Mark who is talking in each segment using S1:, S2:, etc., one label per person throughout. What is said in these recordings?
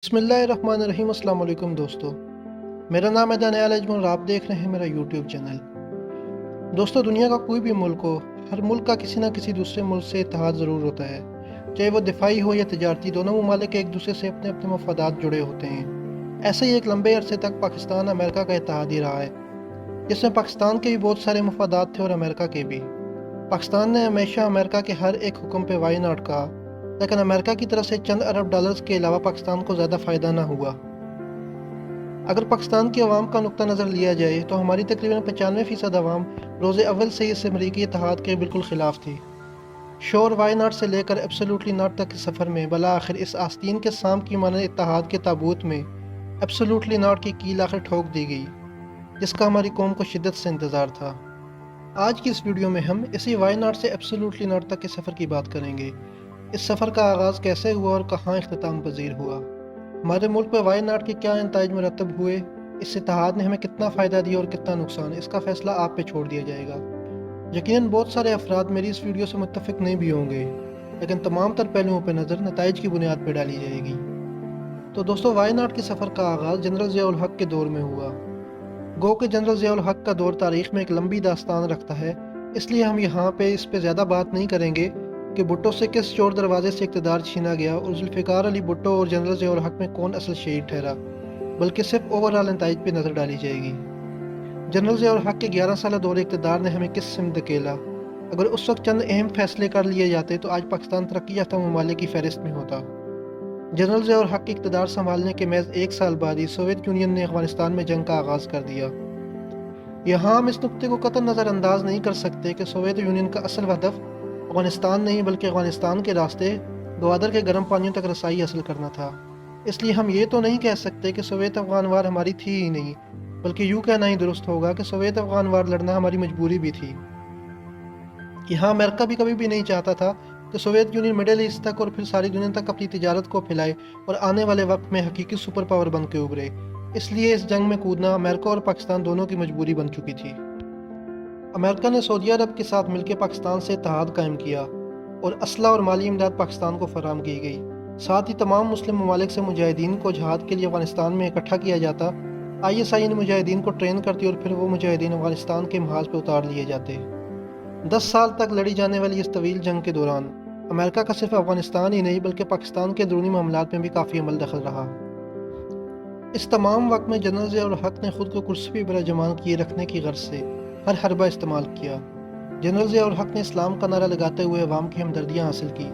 S1: بسم اللہ الرحمن الرحیم۔ السلام علیکم دوستو، میرا نام ہے دانیال اجمل اور آپ دیکھ رہے ہیں میرا یوٹیوب چینل۔ دوستو، دنیا کا کوئی بھی ملک ہو، ہر ملک کا کسی نہ کسی دوسرے ملک سے اتحاد ضرور ہوتا ہے، چاہے وہ دفاعی ہو یا تجارتی۔ دونوں ممالک ایک دوسرے سے اپنے اپنے مفادات جڑے ہوتے ہیں۔ ایسے ہی ایک لمبے عرصے تک پاکستان امریکہ کا اتحاد ہی رہا ہے، جس میں پاکستان کے بھی بہت سارے مفادات تھے اور امریکہ کے بھی۔ پاکستان نے ہمیشہ امریکہ کے ہر ایک حکم پہ وائی ناٹ کہا، لیکن امریکہ کی طرف سے چند ارب ڈالرز کے علاوہ پاکستان کو زیادہ فائدہ نہ ہوا۔ اگر پاکستان کی عوام کا نقطہ نظر لیا جائے تو ہماری تقریباً 95% عوام روز اول سے اس امریکی اتحاد کے بالکل خلاف تھی۔ شور وائی ناٹ سے لے کر ایبسولوٹلی ناٹ تک کے سفر میں بالآخر اس آستین کے سام کی مانند اتحاد کے تابوت میں ایبسولوٹلی ناٹ کی کیل آخر ٹھوک دی گئی، جس کا ہماری قوم کو شدت سے انتظار تھا۔ آج کی اس ویڈیو میں ہم اسی وائی ناٹ سے ایبسولوٹلی ناٹ تک کے سفر کی بات کریں گے۔ اس سفر کا آغاز کیسے ہوا اور کہاں اختتام پذیر ہوا، ہمارے ملک پہ وائی ناٹ کے کیا نتائج مرتب ہوئے، اس اتحاد نے ہمیں کتنا فائدہ دیا اور کتنا نقصان، اس کا فیصلہ آپ پہ چھوڑ دیا جائے گا۔ یقیناً بہت سارے افراد میری اس ویڈیو سے متفق نہیں بھی ہوں گے، لیکن تمام تر پہلوؤں پہ نظر نتائج کی بنیاد پہ ڈالی جائے گی۔ تو دوستو، وائی ناٹ کے سفر کا آغاز جنرل ضیاء الحق کے دور میں ہوا۔ گو کہ جنرل ضیاء الحق کا دور تاریخ میں ایک لمبی داستان رکھتا ہے، اس لیے ہم یہاں پہ اس پہ زیادہ بات نہیں کریں گے کہ بھٹو سے کس چور دروازے سے اقتدار چھینا گیا اور ذوالفقار علی بھٹو اور جنرل ضیاء الحق میں کون اصل شہید ٹھہرا، بلکہ صرف اوورآل نتائج پہ نظر ڈالی جائے گی۔ جنرل ضیاء الحق کے 11 سالہ دور اقتدار نے ہمیں کس سمت دھکیلا؟ اگر اس وقت چند اہم فیصلے کر لیے جاتے تو آج پاکستان ترقی یافتہ ممالک کی فہرست میں ہوتا۔ جنرل ضیاء الحق کے اقتدار سنبھالنے کے محض 1 سال بعد ہی سوویت یونین نے افغانستان میں جنگ کا آغاز کر دیا۔ یہاں ہم اس نقطے کو قطعاً نظر انداز نہیں کر سکتے کہ سوویت یونین کا اصل ہدف افغانستان نہیں بلکہ افغانستان کے راستے گوادر کے گرم پانیوں تک رسائی حاصل کرنا تھا۔ اس لیے ہم یہ تو نہیں کہہ سکتے کہ سوویت افغان وار ہماری تھی ہی نہیں، بلکہ یوں کہنا ہی درست ہوگا کہ سوویت افغان وار لڑنا ہماری مجبوری بھی تھی۔ یہاں امریکہ بھی کبھی بھی نہیں چاہتا تھا کہ سوویت یونین مڈل ایسٹ تک اور پھر ساری دنیا تک اپنی تجارت کو پھیلائے اور آنے والے وقت میں حقیقی سپر پاور بن کے ابھرے۔ اس لیے اس جنگ میں کودنا امریکہ اور پاکستان دونوں کی مجبوری بن چکی تھی۔ امریکہ نے سعودی عرب کے ساتھ مل کے پاکستان سے اتحاد قائم کیا اور اسلحہ اور مالی امداد پاکستان کو فراہم کی گئی۔ ساتھ ہی تمام مسلم ممالک سے مجاہدین کو جہاد کے لیے افغانستان میں اکٹھا کیا جاتا، ISI ان مجاہدین کو ٹرین کرتی اور پھر وہ مجاہدین افغانستان کے محاذ پہ اتار لیے جاتے۔ 10 سال تک لڑی جانے والی اس طویل جنگ کے دوران امریکہ کا صرف افغانستان ہی نہیں بلکہ پاکستان کے اندرونی معاملات میں بھی کافی عمل دخل رہا۔ اس تمام وقت میں جنرل ضیاء الحق نے خود کو کرسی پر جمان کیے رکھنے کی غرض سے ہر حربہ استعمال کیا۔ جنرل ضیاء الحق نے اسلام کا نعرہ لگاتے ہوئے عوام کی ہمدردیاں حاصل کی۔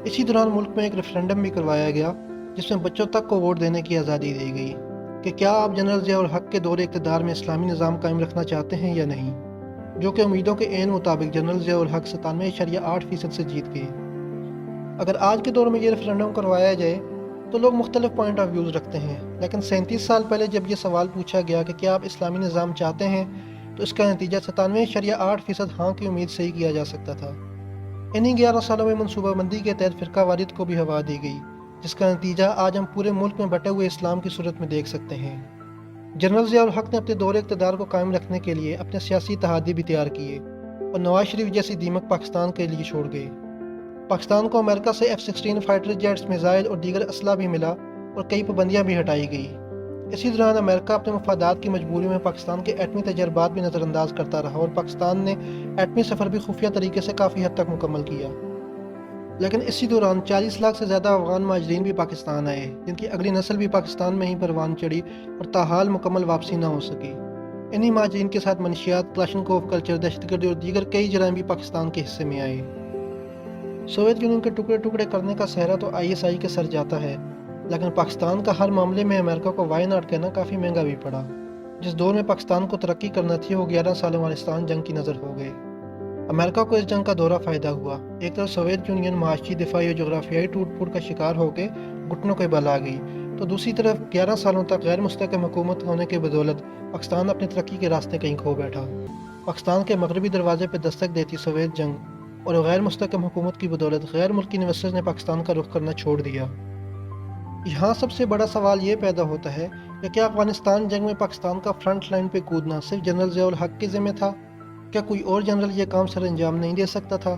S1: اسی دوران ملک میں ایک ریفرینڈم بھی کروایا گیا جس میں بچوں تک کو ووٹ دینے کی آزادی دی گئی کہ کیا آپ جنرل ضیاء الحق کے دور اقتدار میں اسلامی نظام قائم رکھنا چاہتے ہیں یا نہیں، جو کہ امیدوں کے عین مطابق جنرل ضیاء الحق 97.8% سے جیت گئی۔ اگر آج کے دور میں یہ ریفرینڈم کروایا جائے تو لوگ مختلف پوائنٹ آف ویوز رکھتے ہیں، لیکن 37 سال پہلے جب یہ سوال پوچھا گیا کہ کیا آپ اسلامی نظام چاہتے ہیں تو اس کا نتیجہ 97.8% ہاں کی امید سے ہی کیا جا سکتا تھا۔ انہی 11 سالوں میں منصوبہ بندی کے تحت فرقہ واریت کو بھی ہوا دی گئی، جس کا نتیجہ آج ہم پورے ملک میں بٹے ہوئے اسلام کی صورت میں دیکھ سکتے ہیں۔ جنرل ضیاء الحق نے اپنے دور اقتدار کو قائم رکھنے کے لیے اپنے سیاسی اتحادی بھی تیار کیے اور نواز شریف جیسی دیمک پاکستان کے لیے چھوڑ گئے۔ پاکستان کو امریکہ سے F-16 فائٹر جیٹس، میزائل اور دیگر اسلحہ بھی ملا اور کئی پابندیاں بھی ہٹائی گئی۔ اسی دوران امریکہ اپنے مفادات کی مجبوری میں پاکستان کے ایٹمی تجربات بھی نظر انداز کرتا رہا اور پاکستان نے ایٹمی سفر بھی خفیہ طریقے سے کافی حد تک مکمل کیا۔ لیکن اسی دوران 40 لاکھ سے زیادہ افغان مہاجرین بھی پاکستان آئے، جن کی اگلی نسل بھی پاکستان میں ہی پروان چڑھی اور تاحال مکمل واپسی نہ ہو سکی۔ انہی مہاجرین کے ساتھ منشیات، کلاشنکوف کلچر، دہشت گردی اور دیگر کئی جرائم بھی پاکستان کے حصے میں آئے۔ سوویت یونین کے ٹکڑے ٹکڑے کرنے کا سہرا تو ISI کے سر جاتا ہے، لیکن پاکستان کا ہر معاملے میں امریکہ کو وائی ناٹ کہنا کافی مہنگا بھی پڑا۔ جس دور میں پاکستان کو ترقی کرنا تھی وہ 11 سال افغانستان جنگ کی نظر ہو گئے۔ امریکہ کو اس جنگ کا دورہ فائدہ ہوا۔ ایک طرف سوویت یونین معاشی، دفاعی اور جغرافیائی ٹوٹ پھوٹ کا شکار ہو کے گھٹنوں کے بل آ گئی، تو دوسری طرف 11 سالوں تک غیر مستحکم حکومت ہونے کے بدولت پاکستان اپنی ترقی کے راستے کہیں کھو بیٹھا۔ پاکستان کے مغربی دروازے پہ دستک دیتی سوویت جنگ اور غیر مستحکم حکومت کی بدولت غیر ملکی انویسٹرز نے پاکستان کا رخ کرنا چھوڑ دیا۔ یہاں سب سے بڑا سوال یہ پیدا ہوتا ہے کہ کیا افغانستان جنگ میں پاکستان کا فرنٹ لائن پہ کودنا صرف جنرل ضیاء الحق کے ذمہ تھا؟ کیا کوئی اور جنرل یہ کام سر انجام نہیں دے سکتا تھا؟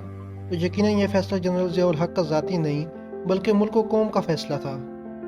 S1: تو یقیناً یہ فیصلہ جنرل ضیاء الحق کا ذاتی نہیں بلکہ ملک و قوم کا فیصلہ تھا۔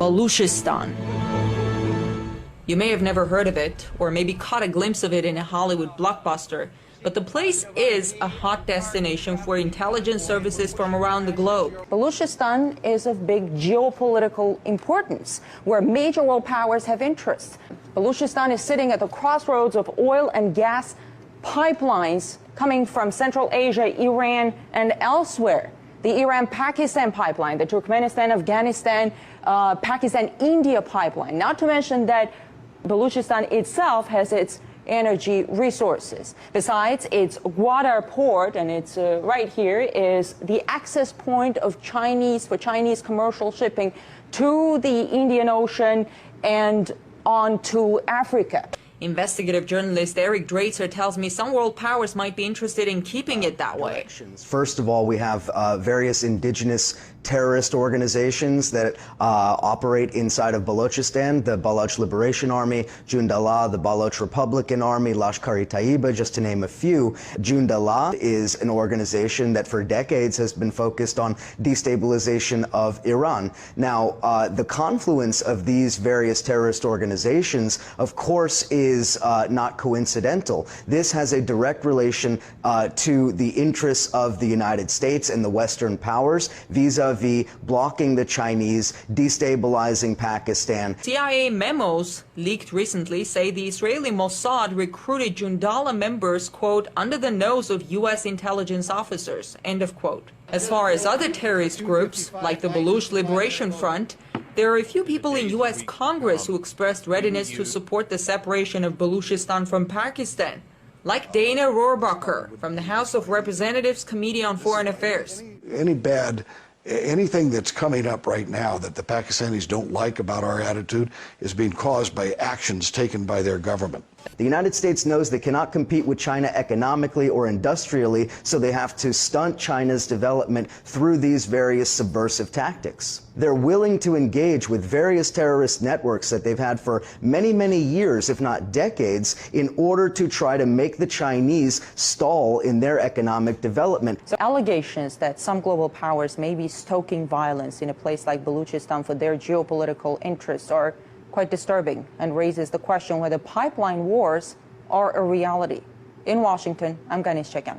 S2: Balochistan. You may have never heard of it, or maybe caught a glimpse of it in a Hollywood blockbuster, but the place is a hot destination for intelligence services from around the globe.
S3: Balochistan is of big geopolitical importance, where major world powers have interests. Balochistan is sitting at the crossroads of oil and gas pipelines coming from Central Asia, Iran, and elsewhere. The Iran-Pakistan pipeline, the Turkmenistan-Afghanistan, Pakistan-India pipeline, not to mention that Balochistan itself has its energy resources. Besides, its Gwadar port, and it's right here, is the access point of Chinese commercial shipping to the Indian Ocean and on to Africa.
S2: Investigative journalist Eric Draitser tells me some world powers might be interested in keeping it that way.
S4: First of all, we have various indigenous terrorist organizations that operate inside of Balochistan, the Baloch Liberation Army, Jundallah, the Baloch Republican Army, Lashkar-e-Taiba, just to name a few. Jundallah is an organization that for decades has been focused on destabilization of Iran. Now, the confluence of these various terrorist organizations, of course, is not coincidental. This has a direct relation to the interests of the United States and the Western powers vis-a-vis blocking the Chinese, destabilizing Pakistan.
S2: CIA memos leaked recently say the Israeli Mossad recruited Jundallah members, quote, under the nose of U.S. intelligence officers, end of quote. As far as other terrorist groups, like the Baloch Liberation Front, there are a few people in U.S. Congress who expressed readiness to support the separation of Balochistan from Pakistan, like Dana Rohrabacher from the House of Representatives Committee on Foreign Affairs.
S5: Anything that's coming up right now that the Pakistanis don't like about our attitude is being caused by actions taken by their government.
S4: The United States knows they cannot compete with China economically or industrially, so they have to stunt China's development through these various subversive tactics. They're willing to engage with various terrorist networks that they've had for many, many years, if not decades, in order to try to make the Chinese stall in their economic development.
S3: So allegations that some global powers may be stoking violence in a place like Balochistan for their geopolitical interests are quite disturbing and raises the question whether pipeline wars are a reality. In Washington, I'm Ganesh Chekyan.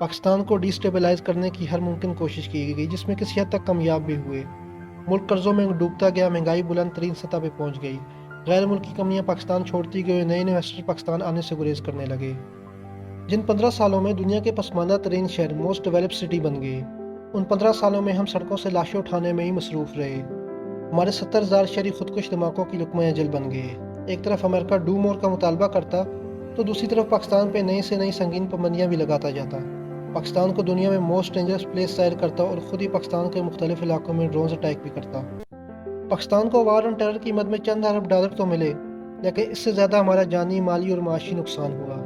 S1: Pakistan کو destabilise کرنے کی ہر ممکن کوشش کی گئی جس میں کسی حد تک کامیاب بھی ہوئے۔ ملک قرضوں میں ڈوبتا گیا، مہنگائی بلند ترین سطح پہ پہنچ گئی، غیر ملکی کمپنیاں پاکستان چھوڑتی گئی، نئے انویسٹر پاکستان آنے سے گریز کرنے لگے۔ جن 15 سالوں میں دنیا کے پسماندہ ترین شہر موسٹ ڈیولپڈ سٹی بن گئے، ان 15 سالوں میں ہم سڑکوں سے لاشیں اٹھانے میں ہی مصروف رہے۔ ہمارے 70,000 شہری خودکش دھماکوں کی لقمہ اجل بن گئے۔ ایک طرف امریکہ ڈو مور کا مطالبہ کرتا تو دوسری طرف پاکستان پہ نئی سے نئی سنگین پابندیاں بھی لگاتا جاتا، پاکستان کو دنیا میں موسٹ ڈینجرس پلیس ظاہر کرتا اور خود ہی پاکستان کے مختلف علاقوں میں ڈرونز اٹیک بھی کرتا۔ پاکستان کو وار آن ٹیرر کی مد میں چند ارب ڈالر تو ملے، لیکن اس سے زیادہ ہمارا جانی، مالی اور معاشی نقصان ہوا۔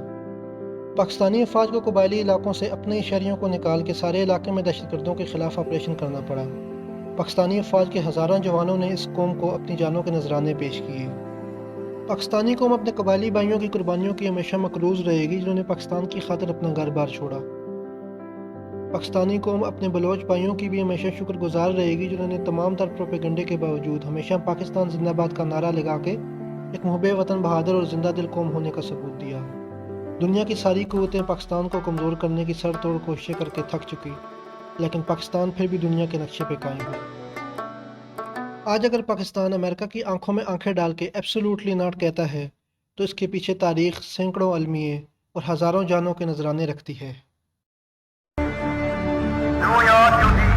S1: پاکستانی افواج کو قبائلی علاقوں سے اپنے شہریوں کو نکال کے سارے علاقے میں دہشت گردوں کے خلاف آپریشن کرنا پڑا۔ پاکستانی افواج کے ہزاروں جوانوں نے اس قوم کو اپنی جانوں کے نذرانے پیش کیے۔ پاکستانی قوم اپنے قبائلی بھائیوں کی قربانیوں کی ہمیشہ مقروض رہے گی جنہوں نے پاکستان کی خاطر اپنا گھر بار چھوڑا۔ پاکستانی قوم اپنے بلوچ بھائیوں کی بھی ہمیشہ شکر گزار رہے گی جنہوں نے تمام تر پروپیگنڈے کے باوجود ہمیشہ پاکستان زندہ باد کا نعرہ لگا کے ایک محب وطن، بہادر اور زندہ دل قوم ہونے کا ثبوت دیا۔ دنیا کی ساری قوتیں پاکستان کو کمزور کرنے کی سر توڑ کوششیں کر کے تھک چکی، لیکن پاکستان پھر بھی دنیا کے نقشے پہ قائم ہے۔ آج اگر پاکستان امریکہ کی آنکھوں میں آنکھیں ڈال کے ایبسولوٹلی ناٹ کہتا ہے تو اس کے پیچھے تاریخ سینکڑوں المیے اور ہزاروں جانوں کے نذرانے رکھتی ہے۔
S6: Do your duty,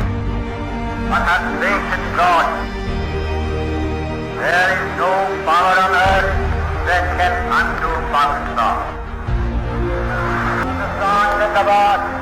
S6: but at sacred God. There is no power on earth that can undo Pakistan. Pakistan zindabad.